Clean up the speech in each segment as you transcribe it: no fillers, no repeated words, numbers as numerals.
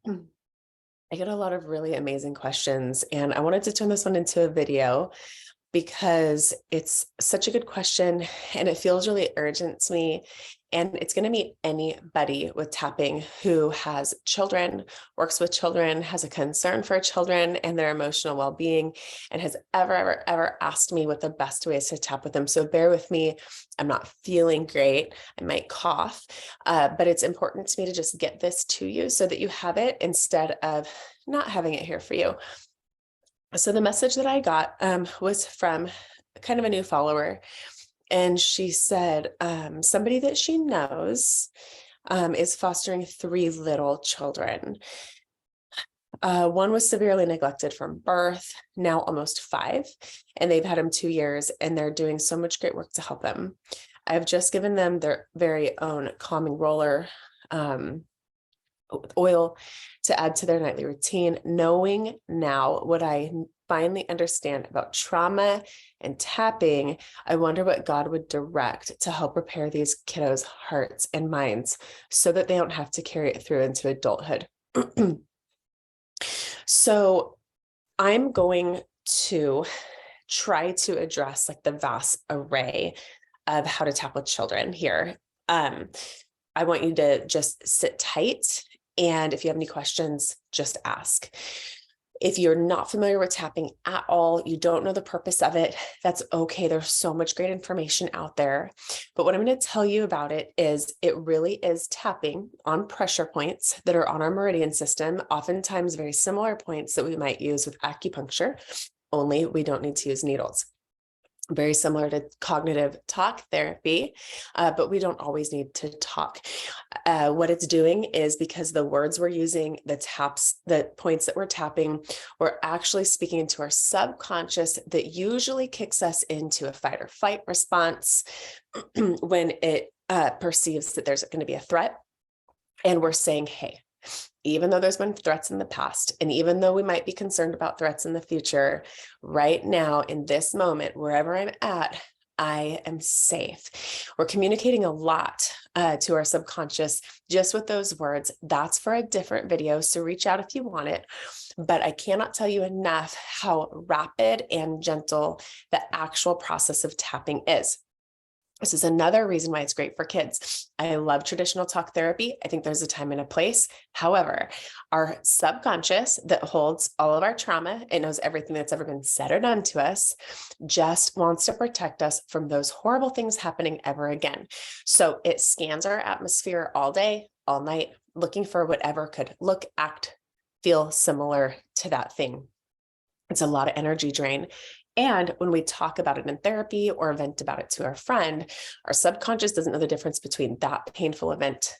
I get a lot of really amazing questions, and I wanted to turn this one into a video because it's such a good question and it feels really urgent to me. And it's going to meet anybody with tapping who has children, works with children, has a concern for children and their emotional well-being, and has ever asked me what the best way is to tap with them. So bear with me. I'm not feeling great. I might cough, but it's important to me to just get this to you so that you have it instead of not having it here for you. So the message that I got was from kind of a new follower. And she said somebody that she knows is fostering 3 little children. One was severely neglected from birth, now almost 5, and they've had him 2 years, and they're doing so much great work to help them. I've just given them their very own calming roller with oil to add to their nightly routine, knowing now what I finally understand about trauma and tapping. I wonder what God would direct to help repair these kiddos' hearts and minds so that they don't have to carry it through into adulthood. So I'm going to try to address like the vast array of how to tap with children here. I want you to just sit tight. And if you have any questions, just ask. If you're not familiar with tapping at all, you don't know the purpose of it, that's okay. There's so much great information out there. But what I'm going to tell you about it is it really is tapping on pressure points that are on our meridian system, oftentimes very similar points that we might use with acupuncture, only we don't need to use needles. Very similar to cognitive talk therapy, but we don't always need to talk. What it's doing is because the words we're using, the taps, the points that we're tapping, we're actually speaking into our subconscious that usually kicks us into a fight or flight response when it perceives that there's going to be a threat. And we're saying, hey, even though there's been threats in the past, and even though we might be concerned about threats in the future, right now, in this moment, wherever I'm at, I am safe. We're communicating a lot to our subconscious just with those words. That's for a different video, so reach out if you want it. But I cannot tell you enough how rapid and gentle the actual process of tapping is. This is another reason why it's great for kids. I love traditional talk therapy. I think there's a time and a place. However, our subconscious that holds all of our trauma, it knows everything that's ever been said or done to us, just wants to protect us from those horrible things happening ever again. So it scans our atmosphere all day, all night, looking for whatever could look, act, feel similar to that thing. It's a lot of energy drain. And when we talk about it in therapy or vent about it to our friend, our subconscious doesn't know the difference between that painful event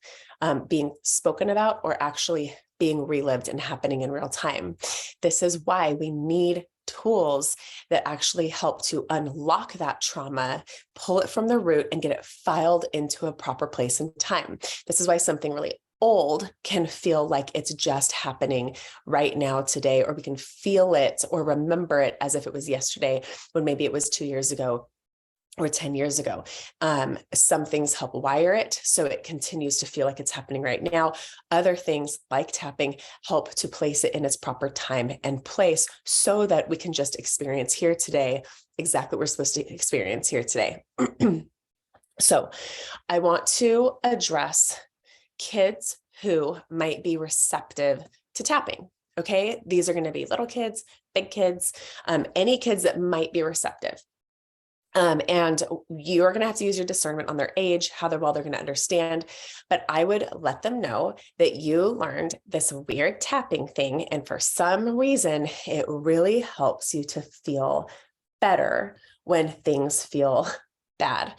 being spoken about or actually being relived and happening in real time. This is why we need tools that actually help to unlock that trauma, pull it from the root, and get it filed into a proper place and time. This is why something really old can feel like it's just happening right now today, or we can feel it or remember it as if it was yesterday when maybe it was 2 years ago or 10 years ago. Some things help wire it so it continues to feel like it's happening right now. Other things like tapping help to place it in its proper time and place so that we can just experience here today exactly what we're supposed to experience here today. So I want to address kids who might be receptive to tapping. Okay, these are going to be little kids, big kids, any kids that might be receptive. And you're going to have to use your discernment on their age, how well they're going to understand. But I would let them know that you learned this weird tapping thing, and for some reason, it really helps you to feel better when things feel bad.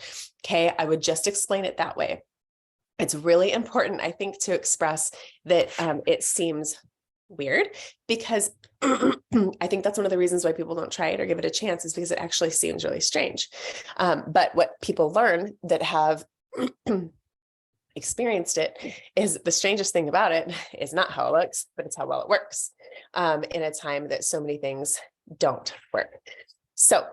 Okay, I would just explain it that way. It's really important, I think, to express that it seems weird because I think that's one of the reasons why people don't try it or give it a chance, is because it actually seems really strange. But what people learn that have experienced it is the strangest thing about it is not how it looks, but it's how well it works in a time that so many things don't work. So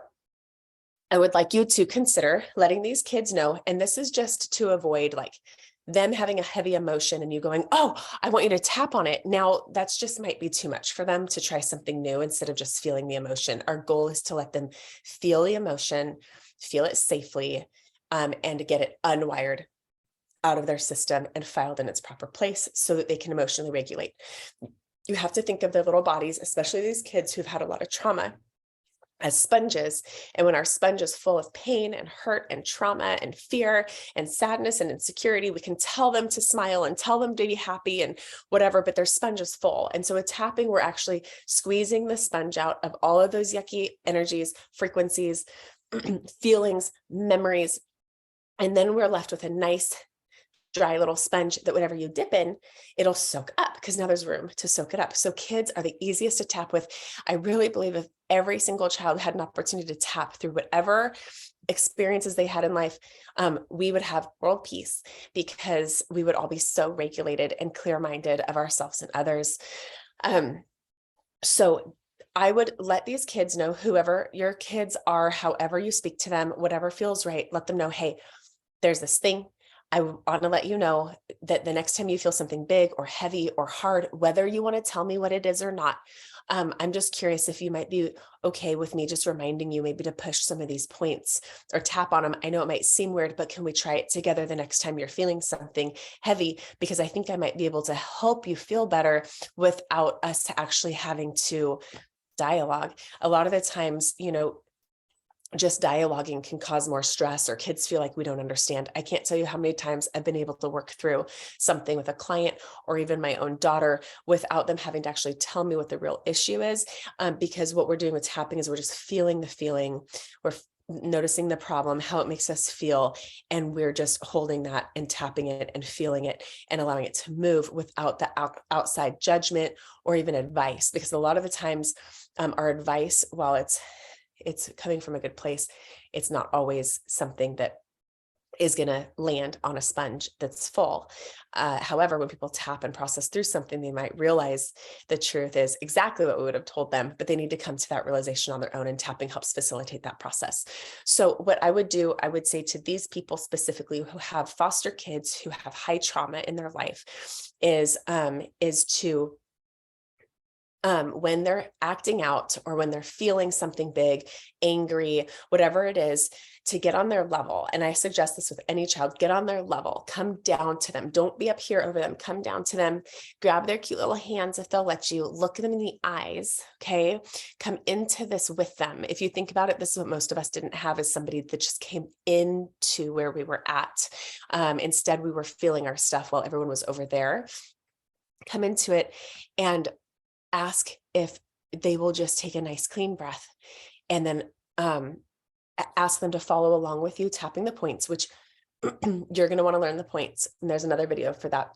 I would like you to consider letting these kids know, and this is just to avoid like them having a heavy emotion and you going, oh, I want you to tap on it. Now that's just might be too much for them to try something new instead of just feeling the emotion. Our goal is to let them feel the emotion, feel it safely, and to get it unwired out of their system and filed in its proper place so that they can emotionally regulate. You have to think of their little bodies, especially these kids who've had a lot of trauma, as sponges. And when our sponge is full of pain and hurt and trauma and fear and sadness and insecurity, we can tell them to smile and tell them to be happy and whatever, but their sponge is full. And so with tapping, we're actually squeezing the sponge out of all of those yucky energies, frequencies, feelings, memories. And then we're left with a nice, dry little sponge that whatever you dip in, it'll soak up because now there's room to soak it up. So kids are the easiest to tap with. I really believe if every single child had an opportunity to tap through whatever experiences they had in life, we would have world peace because we would all be so regulated and clear-minded of ourselves and others. So I would let these kids know, whoever your kids are, however you speak to them, whatever feels right, let them know, hey, there's this thing. I want to let you know that the next time you feel something big or heavy or hard, whether you want to tell me what it is or not, I'm just curious if you might be okay with me just reminding you maybe to push some of these points or tap on them. I know it might seem weird, but can we try it together the next time you're feeling something heavy? Because I think I might be able to help you feel better without us actually having to dialogue. A lot of the times, just dialoguing can cause more stress or kids feel like we don't understand. I can't tell you how many times I've been able to work through something with a client or even my own daughter without them having to actually tell me what the real issue is. Because what we're doing with tapping is we're just feeling the feeling, we're noticing the problem, how it makes us feel. And we're just holding that and tapping it and feeling it and allowing it to move without the outside judgment or even advice. Because a lot of the times our advice, while it's coming from a good place, it's not always something that is going to land on a sponge that's full. However, when people tap and process through something, they might realize the truth is exactly what we would have told them, but they need to come to that realization on their own, and tapping helps facilitate that process. So what I would do, I would say to these people specifically who have foster kids, who have high trauma in their life, is to when they're acting out or when they're feeling something big, angry, whatever it is, to get on their level. And I suggest this with any child, get on their level, come down to them. Don't be up here over them, come down to them, grab their cute little hands if they'll let you, look them in the eyes, okay? Come into this with them. If you think about it, this is what most of us didn't have, is somebody that just came into where we were at. Instead, we were feeling our stuff while everyone was over there. Come into it and ask if they will just take a nice clean breath, and then ask them to follow along with you, tapping the points, which you're going to want to learn the points. And there's another video for that.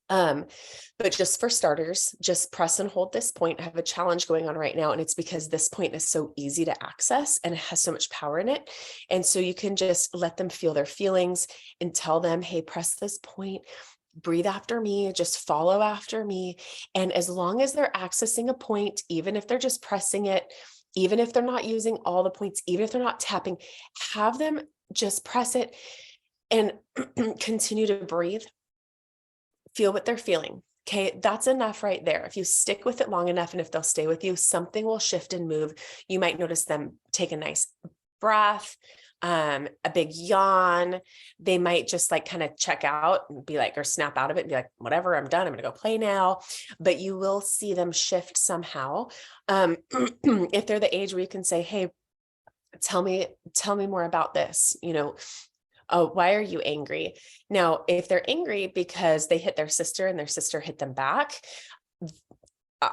But just for starters, just press and hold this point. I have a challenge going on right now, and it's because this point is so easy to access and it has so much power in it. And so you can just let them feel their feelings and tell them, hey, press this point, breathe after me, just follow after me. And as long as they're accessing a point, even if they're just pressing it, even if they're not using all the points, even if they're not tapping, have them just press it and continue to breathe. Feel what they're feeling. Okay, that's enough right there. If you stick with it long enough, and if they'll stay with you, something will shift and move. You might notice them take a nice breath, a big yawn. They might just like kind of check out and be like, or snap out of it and be like, whatever, I'm done. I'm going to go play now. But you will see them shift somehow. If they're the age where you can say, hey, tell me more about this, oh, why are you angry? Now, if they're angry because they hit their sister and their sister hit them back,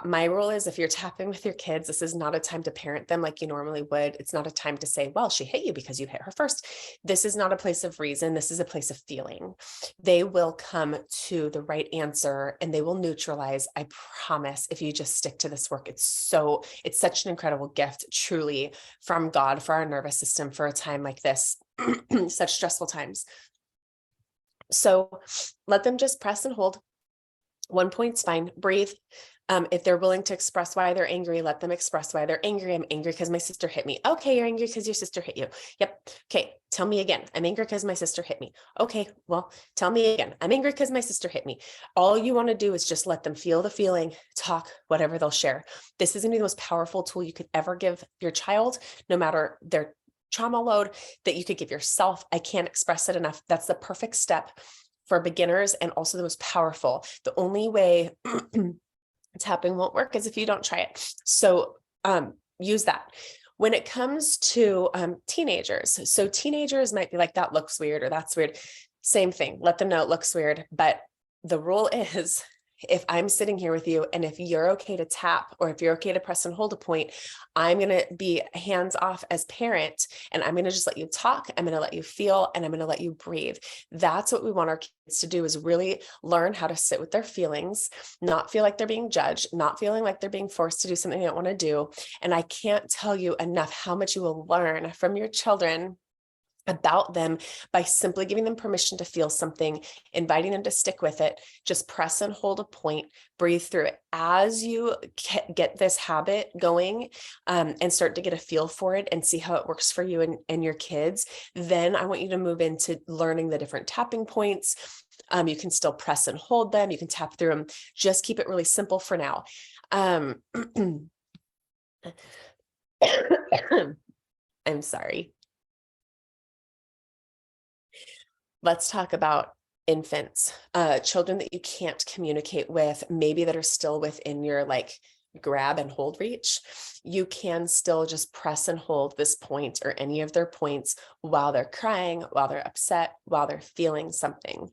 my rule is, if you're tapping with your kids, this is not a time to parent them like you normally would. It's not a time to say, well, she hit you because you hit her first. This is not a place of reason. This is a place of feeling. They will come to the right answer and they will neutralize. I promise, if you just stick to this work, it's such an incredible gift, truly, from God for our nervous system for a time like this, such stressful times. So let them just press and hold. 1 point's fine. Breathe. If they're willing to express why they're angry, let them express why they're angry. I'm angry because my sister hit me. Okay, you're angry because your sister hit you. Yep. Okay, tell me again. I'm angry because my sister hit me. Okay, well, tell me again. I'm angry because my sister hit me. All you want to do is just let them feel the feeling, talk, whatever they'll share. This is going to be the most powerful tool you could ever give your child, no matter their trauma load, that you could give yourself. I can't express it enough. That's the perfect step for beginners and also the most powerful. The only way tapping won't work is if you don't try it. So use that. When it comes to teenagers, so teenagers might be like, that looks weird or that's weird. Same thing. Let them know it looks weird. But the rule is, if I'm sitting here with you and if you're okay to tap, or if you're okay to press and hold a point, I'm going to be hands off as parent, and I'm going to just let you talk. I'm going to let you feel, and I'm going to let you breathe. That's what we want our kids to do, is really learn how to sit with their feelings, not feel like they're being judged, not feeling like they're being forced to do something they don't want to do. And I can't tell you enough how much you will learn from your children about them by simply giving them permission to feel something, inviting them to stick with it. Just press and hold a point, breathe through it. As you get this habit going and start to get a feel for it and see how it works for you and your kids, then I want you to move into learning the different tapping points. You can still press and hold them. You can tap through them. Just keep it really simple for now. I'm sorry. Let's talk about infants, children that you can't communicate with, maybe that are still within your like grab and hold reach. You can still just press and hold this point or any of their points while they're crying, while they're upset, while they're feeling something.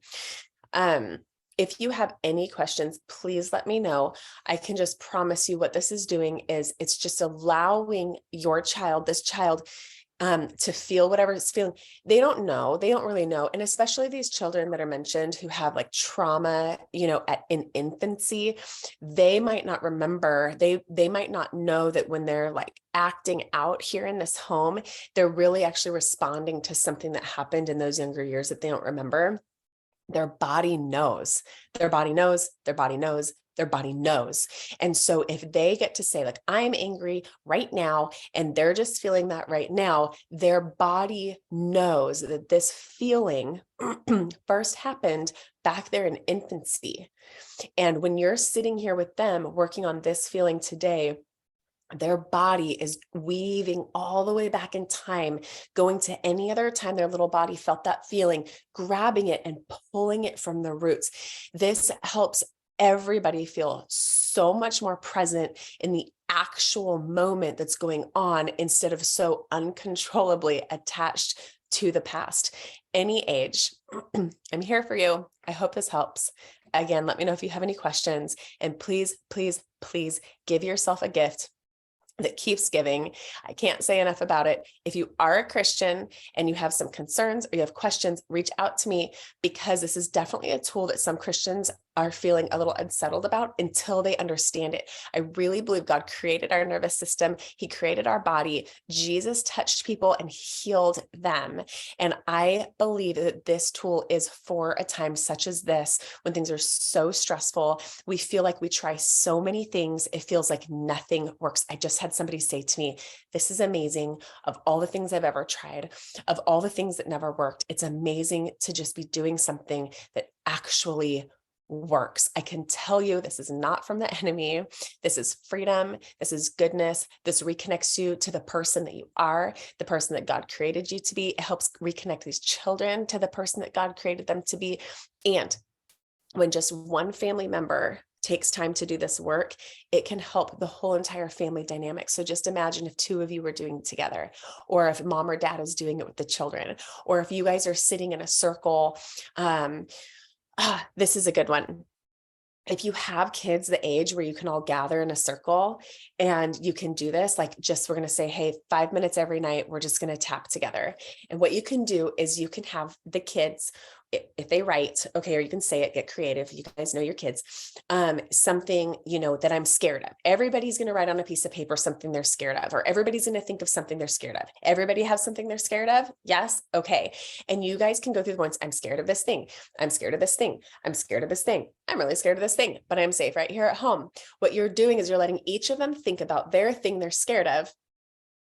If you have any questions, please let me know. I can just promise you what this is doing is it's just allowing your child, this child, to feel whatever it's feeling. They don't really know. And especially these children that are mentioned who have like trauma, in infancy, they might not remember, they might not know that when they're like acting out here in this home, they're really actually responding to something that happened in those younger years that they don't remember. Their body knows, their body knows, their body knows, their body knows. And so if they get to say like, I'm angry right now, and they're just feeling that right now, their body knows that this feeling first happened back there in infancy. And when you're sitting here with them working on this feeling today, their body is weaving all the way back in time, going to any other time their little body felt that feeling, grabbing it and pulling it from the roots. This helps everybody feel so much more present in the actual moment that's going on, instead of so uncontrollably attached to the past. Any age, I'm here for you. I hope this helps. Again, let me know if you have any questions, and please, please, please give yourself a gift that keeps giving. I can't say enough about it. If you are a Christian and you have some concerns or you have questions, reach out to me, because this is definitely a tool that some Christians are feeling a little unsettled about until they understand it. I really believe God created our nervous system. He created our body. Jesus touched people and healed them. And I believe that this tool is for a time such as this, when things are so stressful. We feel like we try so many things. It feels like nothing works. I just had somebody say to me, this is amazing. Of all the things I've ever tried, of all the things that never worked, it's amazing to just be doing something that actually works. I can tell you this is not from the enemy. This is freedom. This is goodness. This reconnects you to the person that you are, the person that God created you to be. It helps reconnect these children to the person that God created them to be. And when just one family member takes time to do this work, it can help the whole entire family dynamic. So just imagine if two of you were doing it together, or if mom or dad is doing it with the children, or if you guys are sitting in a circle. This is a good one. If you have kids the age where you can all gather in a circle and you can do this, like we're going to say, hey, 5 minutes every night, we're just going to tap together. And what you can do is you can have the kids if they write, okay, or you can say it, get creative. You guys know your kids, something, that I'm scared of. Everybody's going to write on a piece of paper something they're scared of, or everybody's going to think of something they're scared of. Everybody has something they're scared of. Yes. Okay. And you guys can go through the ones. I'm scared of this thing. I'm scared of this thing. I'm scared of this thing. I'm really scared of this thing, but I'm safe right here at home. What you're doing is you're letting each of them think about their thing they're scared of,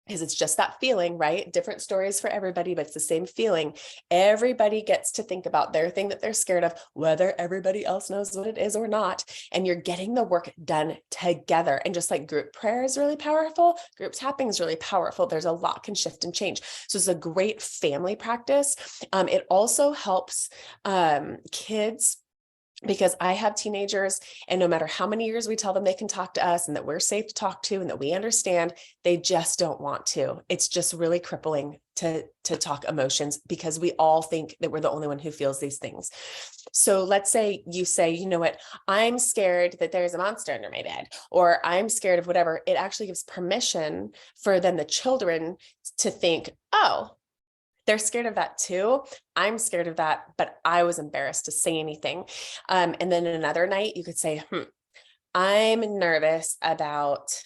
because it's just that feeling, right? Different stories for everybody, but it's the same feeling. Everybody gets to think about their thing that they're scared of, whether everybody else knows what it is or not. And you're getting the work done together. And just like group prayer is really powerful, group tapping is really powerful. There's a lot can shift and change. So it's a great family practice. It also helps kids, because I have teenagers, and no matter how many years we tell them they can talk to us and that we're safe to talk to and that we understand, they just don't want to. It's just really crippling to talk emotions, because we all think that we're the only one who feels these things. So let's say you say, you know what, I'm scared that there's a monster under my bed, or I'm scared of whatever. It actually gives permission for then the children to think, oh, they're scared of that too. I'm scared of that, but I was embarrassed to say anything. And then another night you could say, I'm nervous about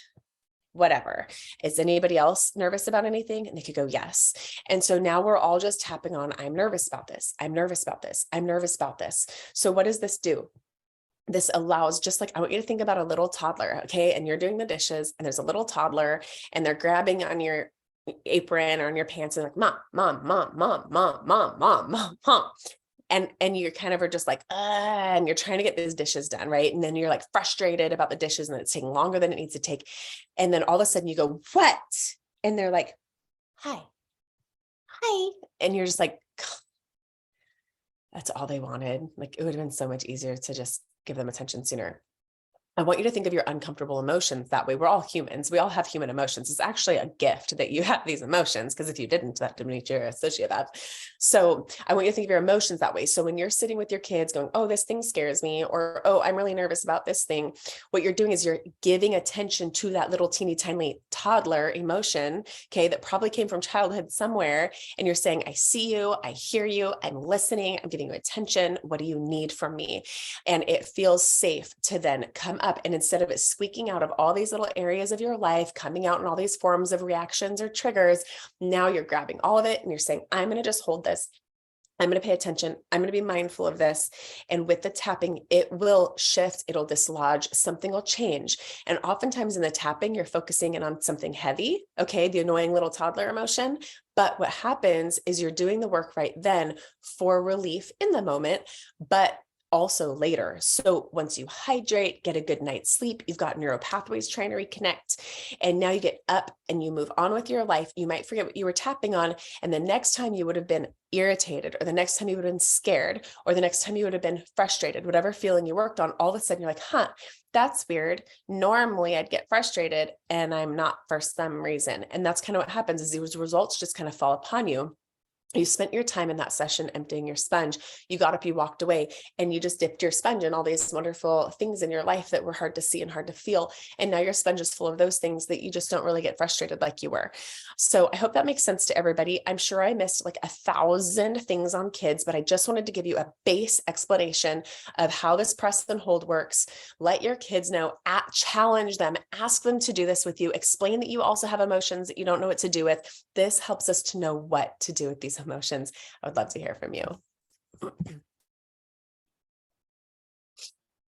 whatever. Is anybody else nervous about anything? And they could go, yes. And so now we're all just tapping on, I'm nervous about this. I'm nervous about this. I'm nervous about this. So what does this do? This allows, just like, I want you to think about a little toddler, okay? And you're doing the dishes and there's a little toddler and they're grabbing on your apron or on your pants and like, mom. And you kind of are just like, and you're trying to get these dishes done, right? And then you're like frustrated about the dishes and it's taking longer than it needs to take. And then all of a sudden you go, what? And they're like, hi. And you're just like, that's all they wanted. Like, it would have been so much easier to just give them attention sooner. I want you to think of your uncomfortable emotions that way. We're all humans. We all have human emotions. It's actually a gift that you have these emotions, because if you didn't, that didn't mean you're a sociopath. So I want you to think of your emotions that way. So when you're sitting with your kids going, oh, this thing scares me, or, oh, I'm really nervous about this thing, what you're doing is you're giving attention to that little teeny tiny toddler emotion, okay, that probably came from childhood somewhere. And you're saying, I see you, I hear you, I'm listening, I'm giving you attention. What do you need from me? And it feels safe to then come up, and instead of it squeaking out of all these little areas of your life, coming out in all these forms of reactions or triggers, now you're grabbing all of it and you're saying, I'm going to just hold this. I'm going to pay attention. I'm going to be mindful of this. And with the tapping, it will shift. It'll dislodge. Something will change. And oftentimes in the tapping, you're focusing in on something heavy. Okay. The annoying little toddler emotion. But what happens is you're doing the work right then for relief in the moment, but also later. So once you hydrate, get a good night's sleep, you've got neural pathways trying to reconnect, and now you get up and you move on with your life. You might forget what you were tapping on. And the next time you would have been irritated, or the next time you would have been scared, or the next time you would have been frustrated, whatever feeling you worked on, all of a sudden you're like, that's weird. Normally I'd get frustrated and I'm not for some reason. And that's kind of what happens, is these results just kind of fall upon you. You spent your time in that session emptying your sponge. You got up, you walked away, and you just dipped your sponge in all these wonderful things in your life that were hard to see and hard to feel. And now your sponge is full of those things that you just don't really get frustrated like you were. So I hope that makes sense to everybody. I'm sure I missed like 1,000 things on kids, but I just wanted to give you a base explanation of how this press and hold works. Let your kids know, challenge them, ask them to do this with you, explain that you also have emotions that you don't know what to do with. This helps us to know what to do with these emotions. I would love to hear from you.